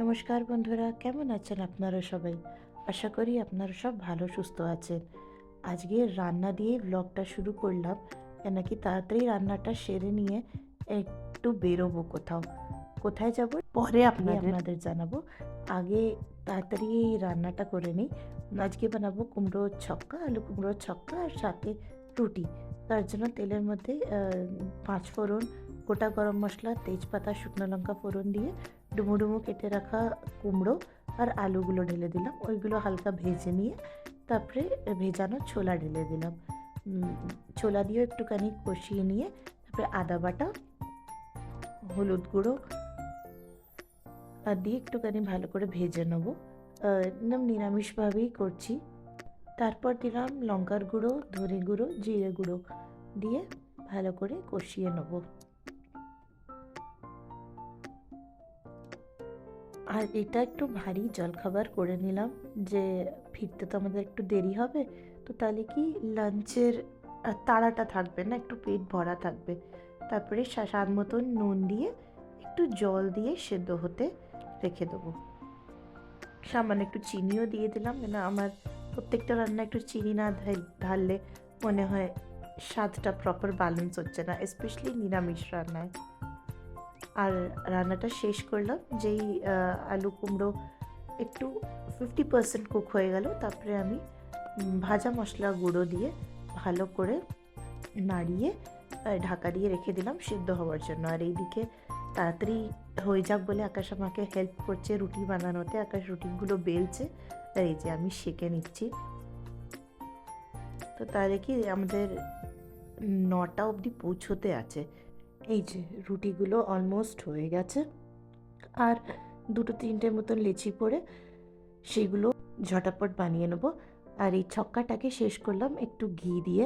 নমস্কার বন্ধুরা, কেমন আছেন আপনারা সবাই? আশা করি আপনারা সব ভালো সুস্থ আছেন। আজকে রান্না দিয়ে ব্লগটা শুরু করলাম, কেন কি তাড়াতাড়ি রান্নাটা সেরে নিয়ে একটু বেরোবো কোথাও। কোথায় যাব পরে আপনাদের জানাবো। আগে তাড়াতাড়ি এই রান্নাটা করে নিই। আজকে বানাবো কুমড়োর ছক্কা, আলু কুমড়োর ছক্কা আর সাথে রুটি। তার জন্য তেলের মধ্যে 5 ফোড়ন, গোটা গরম মশলা, তেজপাতা, শুকনো লঙ্কা ফোড়ন দিয়ে ডুমো ডুমো কেটে রাখা কুমড়ো আর আলুগুলো ঢেলে দিলাম। ওইগুলো হালকা ভেজে নিয়ে তারপরে ভেজানো ছোলা ঢেলে দিলাম। ছোলা দিয়েও একটুখানি কষিয়ে নিয়ে তারপরে আদা বাটা, হলুদ গুঁড়ো আর দিয়ে একটুখানি ভালো করে ভেজে নেবো। একদম নিরামিষভাবেই করছি। তারপর দিলাম লঙ্কার গুঁড়ো, ধনে গুঁড়ো, জিরে গুঁড়ো দিয়ে ভালো করে কষিয়ে নেবো। আর এটা একটু ভারী জলখাবার করে নিলাম, যে ফিরতে তো আমাদের একটু দেরি হবে, তো তাহলে কি লাঞ্চের তাড়াটা থাকবে না, একটু পেট ভরা থাকবে। তারপরে স্বাদ মতন নুন দিয়ে একটু জল দিয়ে সেদ্ধ হতে রেখে দেবো। সামান্য একটু চিনিও দিয়ে দিলাম, কেন আমার প্রত্যেকটা রান্না একটু চিনি না ঢাললে মনে হয় স্বাদটা প্রপার ব্যালেন্স হচ্ছে না, স্পেশালি নিরামিষ রান্নায়। আর রান্নাটা শেষ করলাম, যেই আলু কুমড়ো একটু 50% কুক হয়ে গেল, তারপরে আমি ভাজা মশলা গুঁড়ো দিয়ে ভালো করে নাড়িয়ে ঢাকা দিয়ে রেখে দিলাম সিদ্ধ হওয়ার জন্য। আর এইদিকে তাড়াতাড়ি হয়ে যাক বলে আকাশ আমাকে হেল্প করছে রুটি বানানোতে। আকাশ রুটিগুলো বেলছে আর এই যে আমি সেঁকে নিচ্ছি। তো তাহলে কি আমাদের 9টা অবধি পৌঁছতে আছে। এই যে রুটিগুলো অলমোস্ট হয়ে গেছে, আর 2-3টে মতন লেচি পড়ে সেগুলো ঝটাপট বানিয়ে নেবো। আর এই ছক্কাটাকে শেষ করলাম একটু ঘি দিয়ে।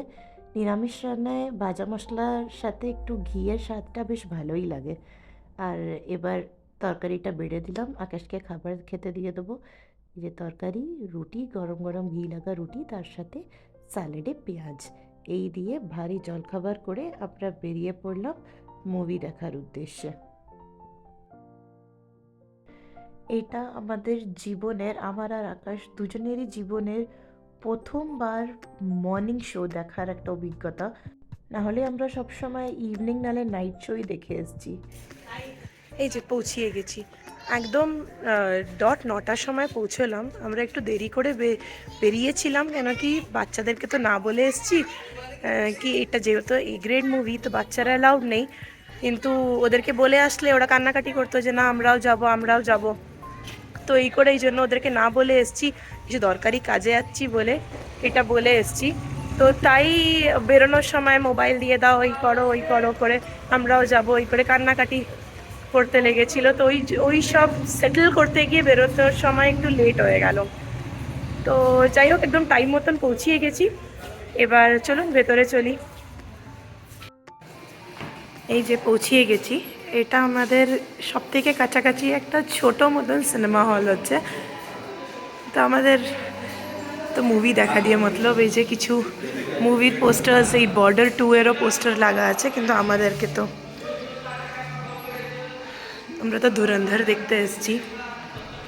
নিরামিষ রান্নায় ভাজা মশলার সাথে একটু ঘিয়ের স্বাদটা বেশ ভালোই লাগে। আর এবার তরকারিটা বেড়ে দিলাম, আকাশকে খাবার খেতে দিয়ে দেবো। এই যে তরকারি, রুটি, গরম গরম ঘি লাগা রুটি, তার সাথে স্যালাডে পেঁয়াজ, এই দিয়ে ভারী জলখাবার করে আমরা বেরিয়ে পড়লাম মুভি দেখার উদ্দেশ্যে। এটা আমাদের জীবনের, আমার আর আকাশ দুজনেরই জীবনের প্রথমবার মর্নিং শো দেখার একটা অভিজ্ঞতা। নাহলে আমরা সবসময় ইভিনিং নালে নাইট শোই দেখে এসেছি। এই যে পৌঁছিয়ে গেছি একদম ডট 9টার সময় পৌঁছলাম। আমরা একটু দেরি করে বেরিয়েছিলাম, কেন কি বাচ্চাদেরকে তো না বলে এসছি কি এটা যেহেতু এ গ্রেড মুভি, তো বাচ্চারা অ্যালাউড নেই, কিন্তু ওদেরকে বলে আসলে ওরা কান্নাকাটি করতো যে না আমরাও যাব আমরাও যাব। তো এই জন্য ওদেরকে না বলে এসছি, কিছু দরকারি কাজে যাচ্ছি বলে এটা বলে এসছি। তো তাই বেরোনোর সময় মোবাইল দিয়ে দাও, ওই করো করে আমরাও যাব ওই করে কান্নাকাটি করতে লেগেছিল। তো ওই সব সেটেল করতে গিয়ে বেরোনোর সময় একটু লেট হয়ে গেল। তো যাই হোক একদম টাইম মতন পৌঁছিয়ে গেছি। এবার চলুন ভেতরে চলি। এই যে পৌঁছিয়ে গেছি, এটা আমাদের সব থেকে কাছাকাছি একটা ছোট মতন সিনেমা হল হচ্ছে। তো আমাদের তো মুভি দেখা দিয়ে মতলব, এই যে কিছু মুভির পোস্টার্স, এই বর্ডার 2-এরও পোস্টার লাগা আছে, কিন্তু আমাদেরকে তো আমরা তো ধুরন্ধর দেখতে এসেছি।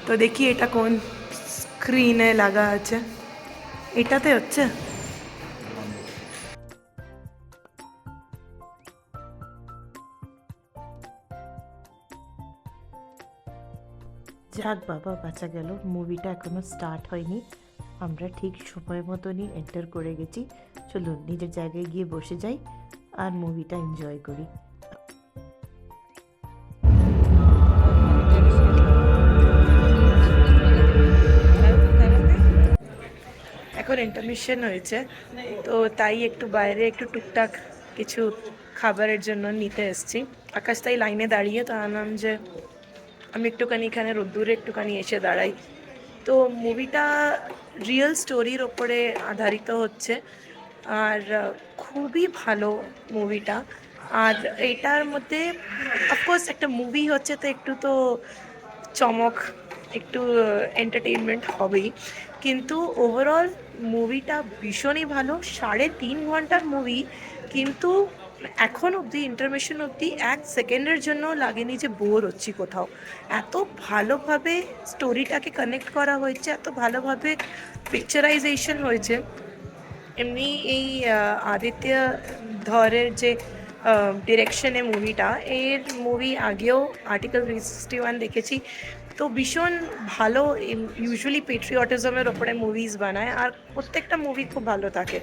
তো দেখি এটা কোন স্ক্রিনে লাগা আছে, এটাতে হচ্ছে। যাক বাবা, বাঁচা গেল। মুভিটা এখনো স্টার্ট হয়নি, আমরা ঠিক সময় মতনই এন্টার করে গেছি। চলুন নিজের জায়গায় গিয়ে বসে যাই আর মুভিটা এনজয় করি। এখন ইন্টারমিশন হয়েছে, তো তাই একটু বাইরে একটু টুকটাক কিছু খাবারের জন্য নিতে এসেছি। আকাশ তাই লাইনে দাঁড়িয়ে, তো আনলাম যে আমি একটুখানি এখানে রোদ্দুরে একটুখানি এসে দাঁড়াই। তো মুভিটা রিয়েল স্টোরির ওপরে আধারিত হচ্ছে, আর খুবই ভালো মুভিটা। আর এইটার মধ্যে অফকোর্স একটা মুভি হচ্ছে, তো একটু তো চমক, একটু এন্টারটেইনমেন্ট হবেই, কিন্তু ওভারঅল মুভিটা ভীষণই ভালো। 3.5 ঘন্টার মুভি, কিন্তু এখন অবধি ইন্টারমিশন অবধি 1 সেকেন্ডের জন্য লাগেনি যে বোর হচ্ছি কোথাও। এত ভালোভাবে স্টোরিটাকে কানেক্ট করা হয়েছে, এত ভালোভাবে পিকচারাইজেশন হয়েছে। এমনি এই আদিত্য ধরের যে ডিরেকশনে মুভিটা, এর মুভি আগেও আর্টিকেল 361 দেখেছি, তো ভীষণ ভালো। ইউজুয়ালি পেট্রিয়টিজমের ওপরে মুভিজ বানায়, আর প্রত্যেকটা মুভি খুব ভালো থাকে।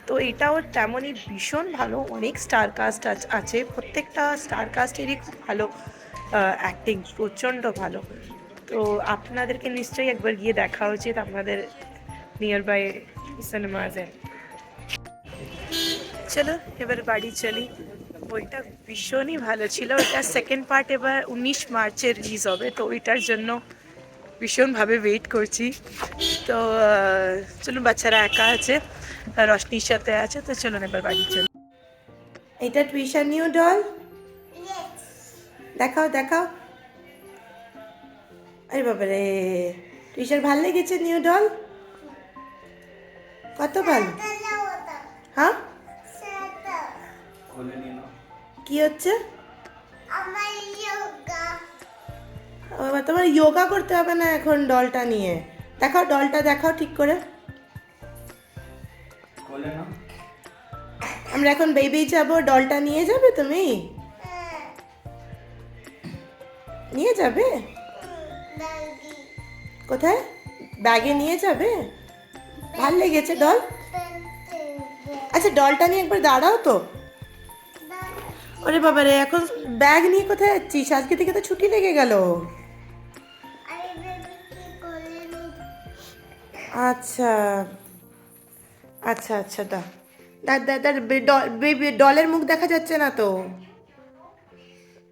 তো এটাও তেমনই ভীষণ ভালো। অনেক স্টার কাস্ট আছে, প্রত্যেকটা স্টার কাস্টেরই খুব ভালো অ্যাক্টিং, প্রচণ্ড ভালো। তো আপনাদেরকে নিশ্চয়ই একবার গিয়ে দেখা উচিত আপনাদের নিয়ার বাই সিনেমাজে। চলো এবার বাড়ি চলি। বইটা ভীষণই ভালো ছিল। ওইটার সেকেন্ড পার্ট এবার 19 মার্চে রিলিজ হবে, তো ওইটার জন্য ভীষণভাবে ওয়েট করছি। তো চলুন, বাচ্চারা একা আছে, রশনির সাথে আছে, তো চলুন এবার বাড়ি চলি। এটা টুইশন নিউ ডল, দেখাও দেখাও। আরে বাবারে, টুইশন ভাল লেগেছে নিউ ডল? কত ভালো। হ্যাঁ, কি হচ্ছে? বাবা, তোমার যোগা করতে হবে না এখন ডলটা নিয়ে। দেখাও ডলটা, দেখাও ঠিক করে। আমরা এখন বেবি যাবো, ডলটা নিয়ে যাবে তুমি? নিয়ে যাবে? কোথায়? ব্যাগে নিয়ে যাবে? ভাল লেগেছে ডল? আচ্ছা, ডলটা নিয়ে একবার দাঁড়াও তো। ওরে বাবারে, এখন ব্যাগ নিয়ে কোথায় যাচ্ছিস? আজকে থেকে তো ছুটি লেগে গেল। আচ্ছা আচ্ছা আচ্ছা, ডলের মুখ দেখা যাচ্ছে না তো।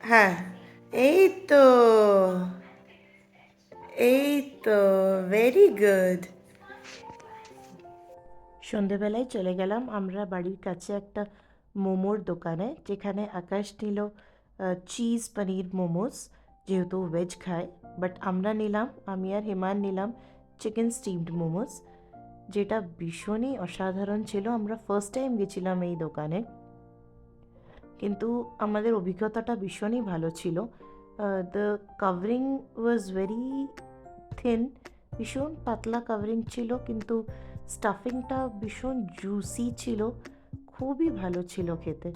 হ্যাঁ, এই তো, এই তো, ভেরি গুড। সন্ধেবেলায় চলে গেলাম আমরা বাড়ির কাছে একটা মোমোর দোকানে, যেখানে আকাশ নিল চিজ পনির মোমোস, যেহেতু ভেজ খায়। বাট আমরা নিলাম, আমি আর হিমান নিলাম চিকেন স্টিমড মোমোস, যেটা ভীষণই অসাধারণ ছিল। আমরা ফার্স্ট টাইম গেছিলাম এই দোকানে, কিন্তু আমাদের অভিজ্ঞতাটা ভীষণই ভালো ছিল। The covering was very thin, ভীষণ পাতলা কাভারিং ছিল, কিন্তু স্টাফিংটা ভীষণ জুসি ছিল, খুবই ভালো ছিল খেতে।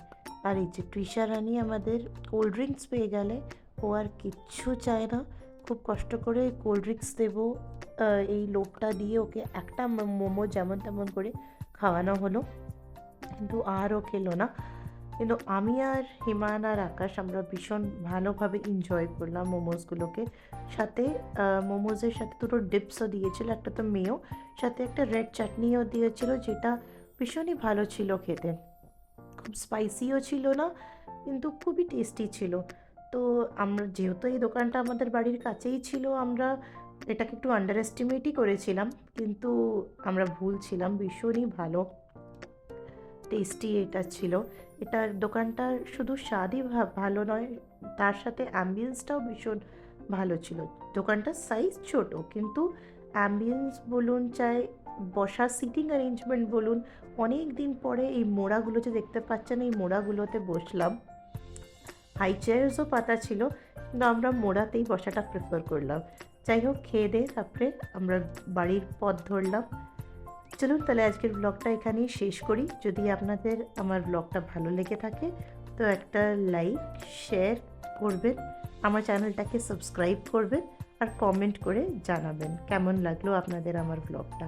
আর এই যে তৃষা রানী আমাদের কোল্ড ড্রিঙ্কস পেয়ে গেলে, ও আর কিচ্ছু চায় না। খুব কষ্ট করে কোল্ড ড্রিঙ্কস দেবো এই লোভটা দিয়ে ওকে একটা মোমো যেমন তেমন করে খাওয়ানো হলো, কিন্তু আর ও খেলো না। কিন্তু আমি আর হিমান আর আকাশ আমরা ভীষণ ভালোভাবে এনজয় করলাম মোমোসগুলোকে। সাথে মোমোজের সাথে দুটো ডিপসও দিয়েছিল, একটা তো মেয়ো, সাথে একটা রেড চাটনিও দিয়েছিল, যেটা ভীষণই ভালো ছিল খেতে। খুব স্পাইসিও ছিল না, কিন্তু খুবই টেস্টি ছিল। তো আমরা যেহেতু এই দোকানটা আমাদের বাড়ির কাছেই ছিল, আমরা এটাকে একটু আন্ডার এস্টিমেটই করেছিলাম, কিন্তু আমরা ভুল ছিলাম। ভীষণই ভালো টেস্টি এটা ছিল। এটার দোকানটার শুধু স্বাদই ভালো নয়, তার সাথে অ্যাম্বিয়েন্সটাও ভীষণ ভালো ছিল। দোকানটার সাইজ ছোট, কিন্তু অ্যাম্বিয়েন্স বলুন, চাই বসার সিটিং অ্যারেঞ্জমেন্ট বলুন, অনেক দিন পরে এই মোড়াগুলো যে দেখতে পাচ্ছেন, এই মোড়াগুলোতে বসলাম। হাই চেয়ার্সও পাতা ছিল, কিন্তু আমরা মোড়াতেই বসাটা প্রেফার করলাম। যাই হোক, খেয়ে দিয়ে তারপরে আমরা বাড়ির পথ ধরলাম। চলুন তাহলে আজকের ব্লগটা এখানেই শেষ করি। যদি আপনাদের আমার ব্লগটা ভালো লেগে থাকে তো একটা লাইক শেয়ার করবেন, আমার চ্যানেলটাকে সাবস্ক্রাইব করবেন, আর কমেন্ট করে জানাবেন কেমন লাগলো আপনাদের আমার ব্লগটা।